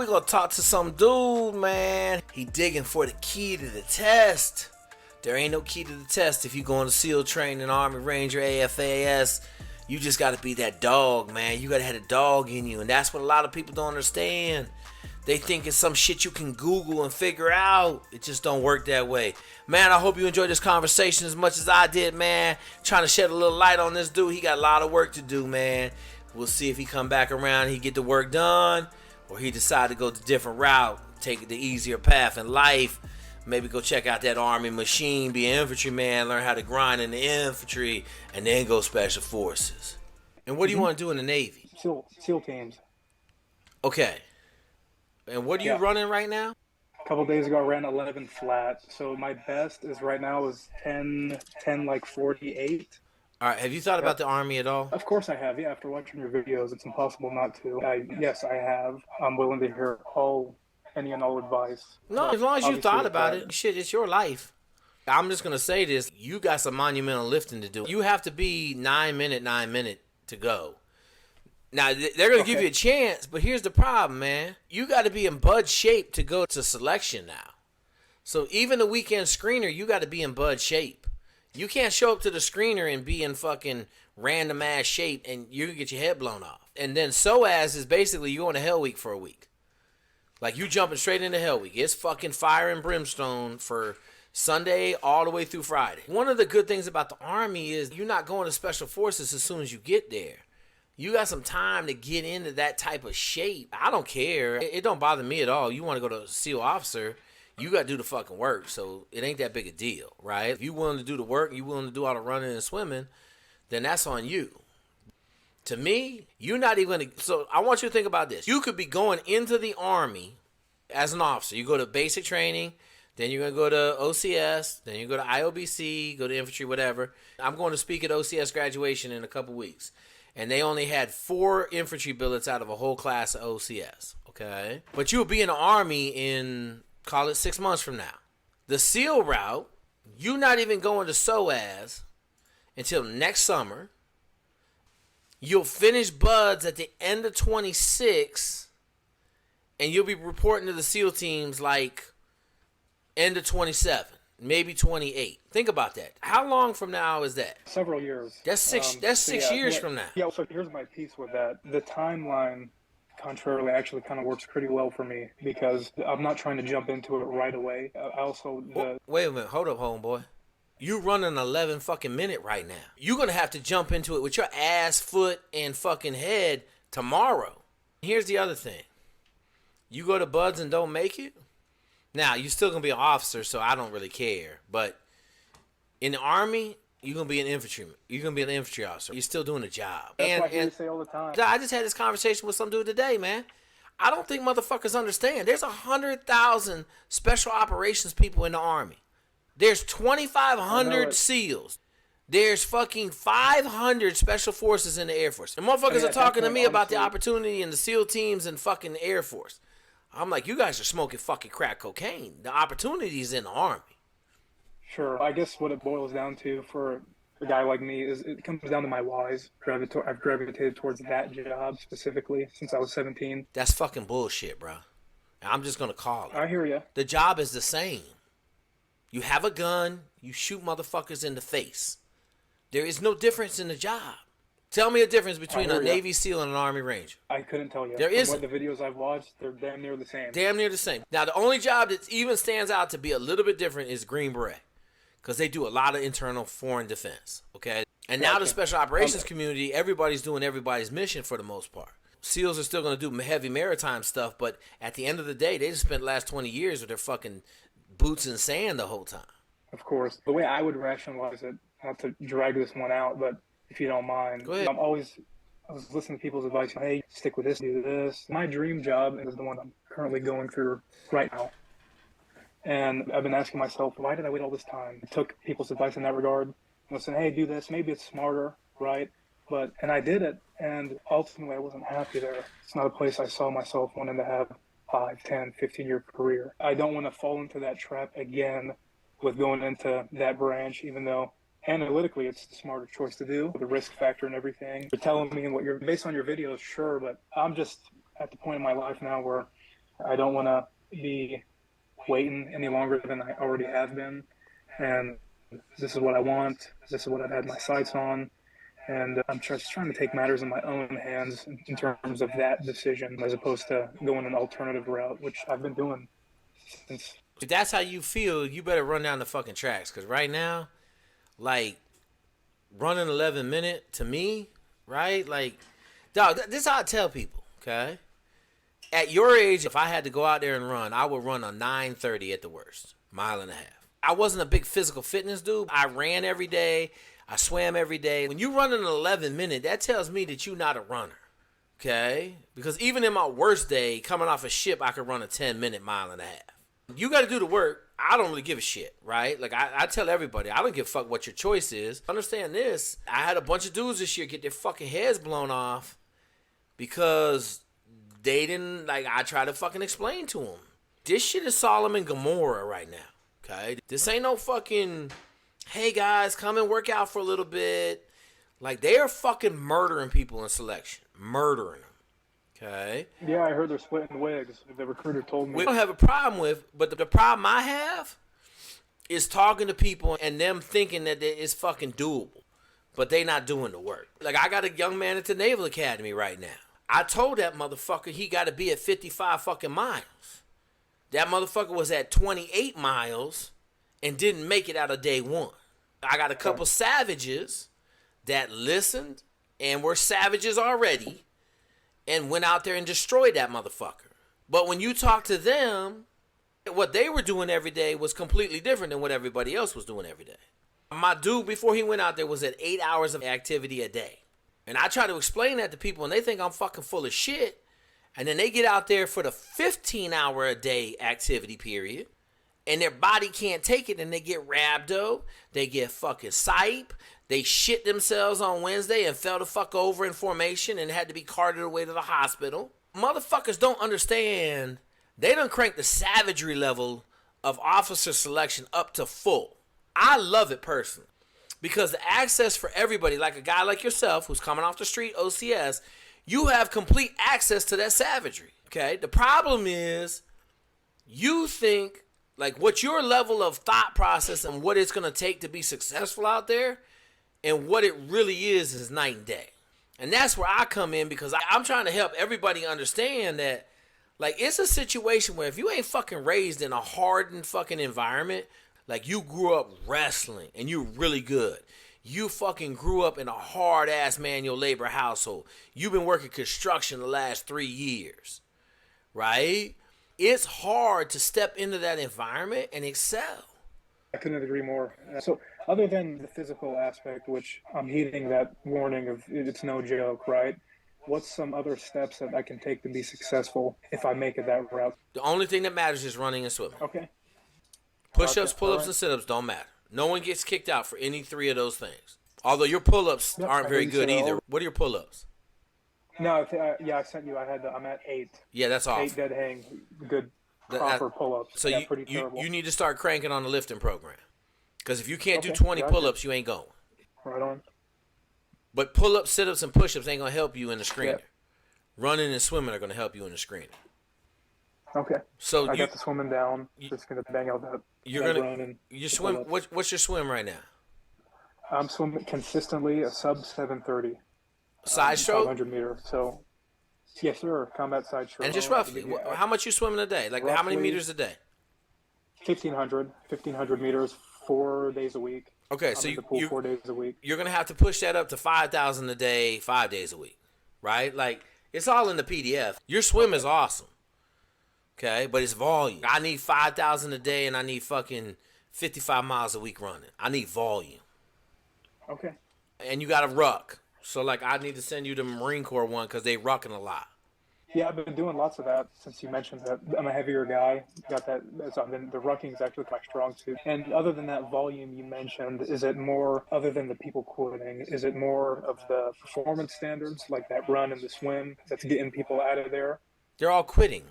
we're gonna talk to some dude, man. He digging for the key to the test. There ain't no key to the test if you going to SEAL training, Army Ranger, AFAS. You just gotta be that dog, man. You gotta have a dog in you, and that's what a lot of people don't understand. They think it's some shit you can Google and figure out. It just don't work that way. Man, I hope you enjoyed this conversation as much as I did, man. Trying to shed a little light on this dude. He got a lot of work to do, man. We'll see if he come back around, he get the work done, or he decide to go the different route, take the easier path in life. Maybe go check out that Army machine, be an infantryman, learn how to grind in the infantry, and then go Special Forces. And what do you want to do in the Navy? SEAL teams. Okay. And what are you running right now? A couple days ago, I ran 11 flat. So my best is right now is 10 like 48. All right. Have you thought about the Army at all? Of course I have. Yeah, after watching your videos, it's impossible not to. Yes, I have. I'm willing to hear any and all advice. No, as long as you thought about it, shit, it's your life. I'm just going to say this. You got some monumental lifting to do. You have to be 9 minute to go. Now, they're going to give you a chance, but here's the problem, man. You got to be in bud shape to go to selection now. So even the weekend screener, you got to be in bud shape. You can't show up to the screener and be in fucking random ass shape and you can get your head blown off. And then SOAS is basically you going to Hell Week for a week. Like you jumping straight into Hell Week. It's fucking fire and brimstone for Sunday all the way through Friday. One of the good things about the Army is you're not going to Special Forces as soon as you get there. You got some time to get into that type of shape. I don't care. It don't bother me at all. You want to go to SEAL officer, you got to do the fucking work. So it ain't that big a deal, right? If you willing to do the work, you willing to do all the running and swimming, then that's on you. To me, you're not even going to... So I want you to think about this. You could be going into the Army as an officer. You go to basic training, then you're going to go to OCS, then you go to IOBC, go to infantry, whatever. I'm going to speak at OCS graduation in a couple weeks. And they only had 4 infantry billets out of a whole class of OCS, okay? But you'll be in the Army in, call it 6 months from now. The SEAL route, you're not even going to SOAS until next summer. You'll finish buds at the end of 26, and you'll be reporting to the SEAL teams like end of 27. Maybe 28. Think about that. How long from now is that? Several years. That's six years from now. Yeah, so here's my piece with that. The timeline, contrarily, actually kind of works pretty well for me because I'm not trying to jump into it right away. Wait a minute. Hold up, homeboy. You running 11 fucking minute right now. You're going to have to jump into it with your ass, foot, and fucking head tomorrow. Here's the other thing. You go to buds and don't make it? Now, you're still going to be an officer, so I don't really care. But in the Army, you're going to be an infantryman. You're going to be an infantry officer. You're still doing a job. That's what I say all the time. I just had this conversation with some dude today, man. I don't think motherfuckers understand. There's 100,000 special operations people in the Army. There's 2,500 SEALs. There's fucking 500 special forces in the Air Force. And motherfuckers are talking to me about the opportunity in the SEAL teams and fucking Air Force. I'm like, you guys are smoking fucking crack cocaine. The opportunity is in the Army. Sure. I guess what it boils down to for a guy like me is it comes down to my whys. I've gravitated towards that job specifically since I was 17. That's fucking bullshit, bro. I'm just going to call it. I hear you. The job is the same. You have a gun. You shoot motherfuckers in the face. There is no difference in the job. Tell me a difference between a Navy SEAL and an Army Ranger. I couldn't tell you. There isn't. What the videos I've watched, they're damn near the same. Damn near the same. Now, the only job that even stands out to be a little bit different is Green Beret. Because they do a lot of internal foreign defense. Okay? And now the special operations community, everybody's doing everybody's mission for the most part. SEALs are still going to do heavy maritime stuff, but at the end of the day, they just spent the last 20 years with their fucking boots in sand the whole time. Of course. The way I would rationalize it, not to drag this one out, but if you don't mind. Go ahead. I was listening to people's advice. Hey, stick with this, do this. My dream job is the one I'm currently going through right now. And I've been asking myself, why did I wait all this time? I took people's advice in that regard. I said, hey, do this. Maybe it's smarter, right? And I did it. And ultimately, I wasn't happy there. It's not a place I saw myself wanting to have 5, 10, 15-year career. I don't want to fall into that trap again with going into that branch, even though analytically, it's the smarter choice to do, the risk factor and everything. You're telling me and what you're based on your videos, sure, but I'm just at the point in my life now where I don't want to be waiting any longer than I already have been. And this is what I want. This is what I've had my sights on. And I'm just trying to take matters in my own hands in terms of that decision, as opposed to going an alternative route, which I've been doing since. If that's how you feel, you better run down the fucking tracks. Because right now, like, running 11 minute to me, right? Like, dog, this is how I tell people, okay? At your age, if I had to go out there and run, I would run a 9:30 at the worst, mile and a half. I wasn't a big physical fitness dude. I ran every day. I swam every day. When you run an 11 minute, that tells me that you're not a runner, okay? Because even in my worst day, coming off a ship, I could run a 10-minute mile and a half. You got to do the work. I don't really give a shit, right? Like, I tell everybody, I don't give a fuck what your choice is. Understand this. I had a bunch of dudes this year get their fucking heads blown off because they didn't, like, I try to fucking explain to them. This shit is Sodom and Gomorrah right now, okay? This ain't no fucking, hey guys, come and work out for a little bit. Like, they are fucking murdering people in selection. Murdering them. Okay. Yeah, I heard they're splitting wigs. The recruiter told me. We don't have a problem with, but the problem I have is talking to people and them thinking that it's fucking doable, but they not doing the work. Like, I got a young man at the Naval Academy right now. I told that motherfucker he got to be at 55 fucking miles. That motherfucker was at 28 miles and didn't make it out of day one. I got a couple savages that listened and were savages already and went out there and destroyed that motherfucker. But when you talk to them, what they were doing every day was completely different than what everybody else was doing every day. My dude, before he went out there, was at 8 hours of activity a day. And I try to explain that to people, and they think I'm fucking full of shit. And then they get out there for the 15-hour-a-day activity period, and their body can't take it, and they get rhabdo, they get fucking sipe, they shit themselves on Wednesday and fell the fuck over in formation and had to be carted away to the hospital. Motherfuckers don't understand. They done cranked the savagery level of officer selection up to full. I love it personally because the access for everybody, like a guy like yourself who's coming off the street, OCS, you have complete access to that savagery, okay? The problem is you think, like, what your level of thought process and what it's going to take to be successful out there and what it really is night and day. And that's where I come in because I'm trying to help everybody understand that, like, it's a situation where if you ain't fucking raised in a hardened fucking environment, like you grew up wrestling and you're really good. You fucking grew up in a hard-ass manual labor household. You've been working construction the last 3 years, right? It's hard to step into that environment and excel. I couldn't agree more. So other than the physical aspect, which I'm heeding that warning of it's no joke, right? What's some other steps that I can take to be successful if I make it that route? The only thing that matters is running and swimming. Okay. Push-ups, pull-ups, and sit-ups don't matter. No one gets kicked out for any three of those things. Although your pull-ups aren't very good either. What are your pull-ups? No, I sent you. I'm at 8. Yeah, that's awful. 8 dead hang, good proper pull-ups. So yeah, pretty terrible. You need to start cranking on the lifting program. Because if you can't do 20 pull-ups, you ain't going. Right on. But pull-ups, sit-ups, and push-ups ain't going to help you in the screener. Yeah. Running and swimming are going to help you in the screener. Okay. So I got the swimming down. Just going to bang out that. You swim. What's your swim right now? I'm swimming consistently a sub 730. Side stroke? 500 meter. So, yes, sir. Combat side stroke. And just roughly, how much you swimming a day? Like, roughly, how many meters a day? 1,500 meters, 4 days a week. Okay, so you 4 days a week. You're gonna have to push that up to 5,000 a day, 5 days a week, right? Like, it's all in the PDF. Your swim is awesome. Okay, but it's volume. I need 5,000 a day, and I need fucking 55 miles a week running. I need volume. Okay. And you got to ruck. So, like, I need to send you the Marine Corps one because they rucking a lot. Yeah, I've been doing lots of that since you mentioned that. I'm a heavier guy. Got that. So the rucking is actually my strong suit. And other than that volume you mentioned, is it more, other than the people quitting, is it more of the performance standards, like that run and the swim, that's getting people out of there? They're all quitting.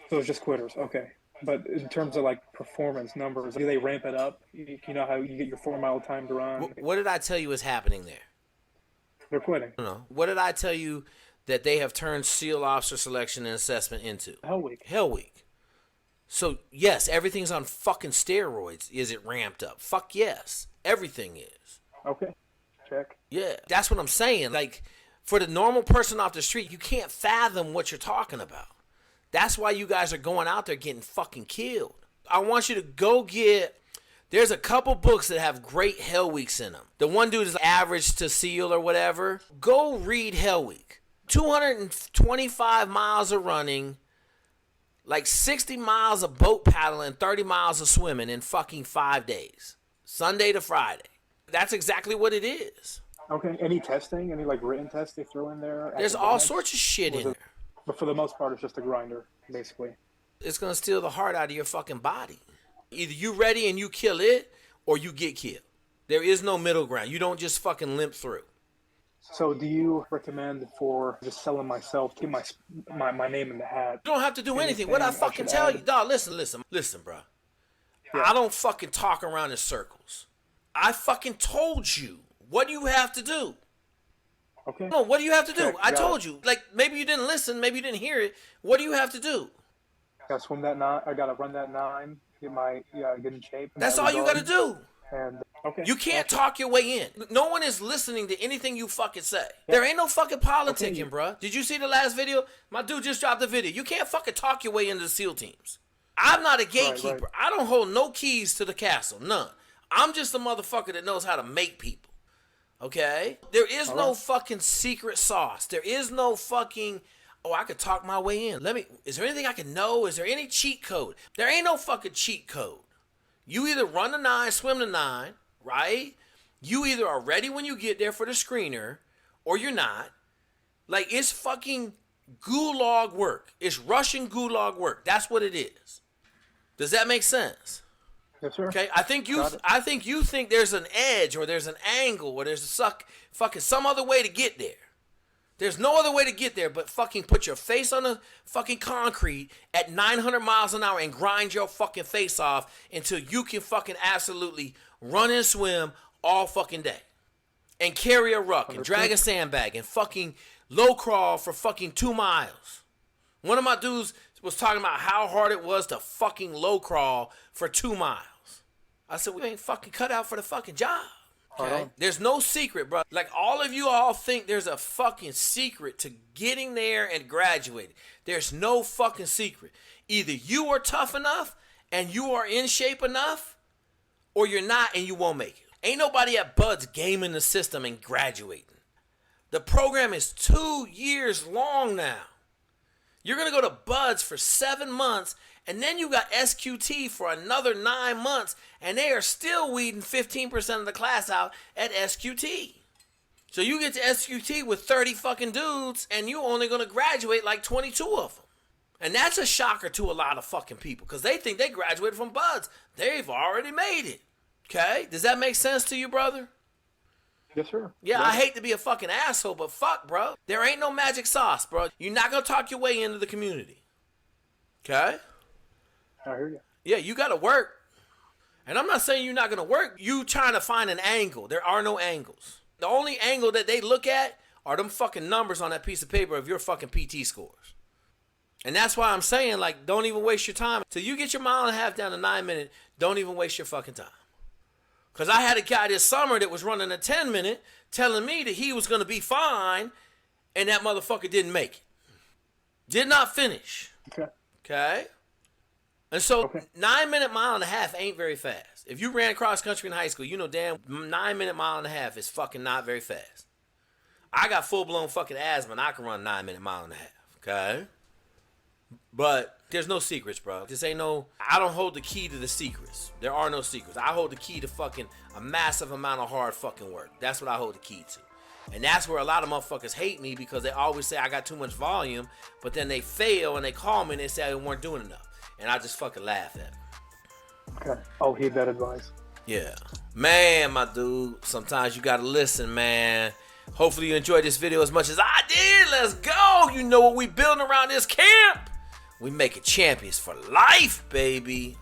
So it's just quitters. Okay. But in terms of, like, performance numbers, do they ramp it up? You know how you get your 4 mile time to run? What did I tell you is happening there? They're quitting. No. What did I tell you that they have turned SEAL officer selection and assessment into? Hell Week. Hell Week. So, yes, everything's on fucking steroids. Is it ramped up? Fuck yes. Everything is. Okay. Check. Yeah, that's what I'm saying. Like, for the normal person off the street, you can't fathom what you're talking about. That's why you guys are going out there getting fucking killed. I want you to go get... There's a couple books that have great Hell Weeks in them. The one dude is average to SEAL or whatever. Go read Hell Week. 225 miles of running, like 60 miles of boat paddling, 30 miles of swimming in fucking 5 days. Sunday to Friday. That's exactly what it is. Okay. Any testing? Any like written tests they throw in there? There's all sorts of shit in there. But for the most part, it's just a grinder, basically. It's going to steal the heart out of your fucking body. Either you ready and you kill it, or you get killed. There is no middle ground. You don't just fucking limp through. So do you recommend for just selling myself, keep my name in the hat? You don't have to do anything. What I fucking tell you? Dog, listen, bro. Yeah. I don't fucking talk around in circles. I fucking told you what you have to do. Okay. No, what do you have to do? Okay, I told you. Like, maybe you didn't listen. Maybe you didn't hear it. What do you have to do? Gotta swim that 9. I gotta run that 9. Get in shape. That's all you gotta do. And okay. You can't talk your way in. No one is listening to anything you fucking say. Yeah. There ain't no fucking politicking, bruh. Did you see the last video? My dude just dropped the video. You can't fucking talk your way into the SEAL teams. I'm not a gatekeeper. Right. I don't hold no keys to the castle. None. I'm just a motherfucker that knows how to make people. Okay? There is no fucking secret sauce. There is no fucking... Oh, I could talk my way in. Is there anything I can know? Is there any cheat code? There ain't no fucking cheat code. You either run the 9, swim the 9, right? You either are ready when you get there for the screener, or you're not. Like, it's fucking gulag work. It's Russian gulag work. That's what it is. Does that make sense? Yes, sir. Okay, I think you think there's an edge, or there's an angle, or there's fucking some other way to get there. There's no other way to get there but fucking put your face on the fucking concrete at 900 miles an hour and grind your fucking face off until you can fucking absolutely run and swim all fucking day. And carry a ruck and drag a sandbag and fucking low crawl for fucking 2 miles. One of my dudes was talking about how hard it was to fucking low crawl for 2 miles. I said, we ain't fucking cut out for the fucking job. Okay. There's no secret, bro. Like, all of you all think there's a fucking secret to getting there and graduating. There's no fucking secret. Either you are tough enough and you are in shape enough, or you're not and you won't make it. Ain't nobody at Bud's gaming the system and graduating. The program is 2 years long now. You're going to go to Bud's for 7 months, and then you got SQT for another 9 months, and they are still weeding 15% of the class out at SQT. So you get to SQT with 30 fucking dudes, and you only going to graduate like 22 of them. And that's a shocker to a lot of fucking people, because they think they graduated from Bud's. They've already made it. Okay? Does that make sense to you, brother? Yes, sir. Yeah, I hate to be a fucking asshole, but fuck, bro. There ain't no magic sauce, bro. You're not going to talk your way into the community. Okay? I hear you. Yeah, you got to work. And I'm not saying you're not going to work. You trying to find an angle. There are no angles. The only angle that they look at are them fucking numbers on that piece of paper of your fucking PT scores. And that's why I'm saying, like, don't even waste your time. Till you get your 1.5 miles down to 9 minutes, don't even waste your fucking time. Because I had a guy this summer that was running a 10-minute telling me that he was going to be fine, and that motherfucker didn't make it. Did not finish. Okay? And so 9-minute 1.5 miles ain't very fast. If you ran cross country in high school, you know damn 9-minute 1.5 miles is fucking not very fast. I got full-blown fucking asthma, and I can run 9-minute 1.5 miles. Okay? But there's no secrets, bro. This ain't no... I don't hold the key to the secrets. There are no secrets. I hold the key to fucking a massive amount of hard fucking work. That's what I hold the key to. And that's where a lot of motherfuckers hate me, because they always say I got too much volume, but then they fail and they call me and they say I weren't doing enough. And I just fucking laugh at them. Okay. I'll heed that advice. Yeah. Man, my dude, sometimes you gotta listen, man. Hopefully you enjoyed this video as much as I did. Let's go. You know what we building around this camp. We making champions for life, baby.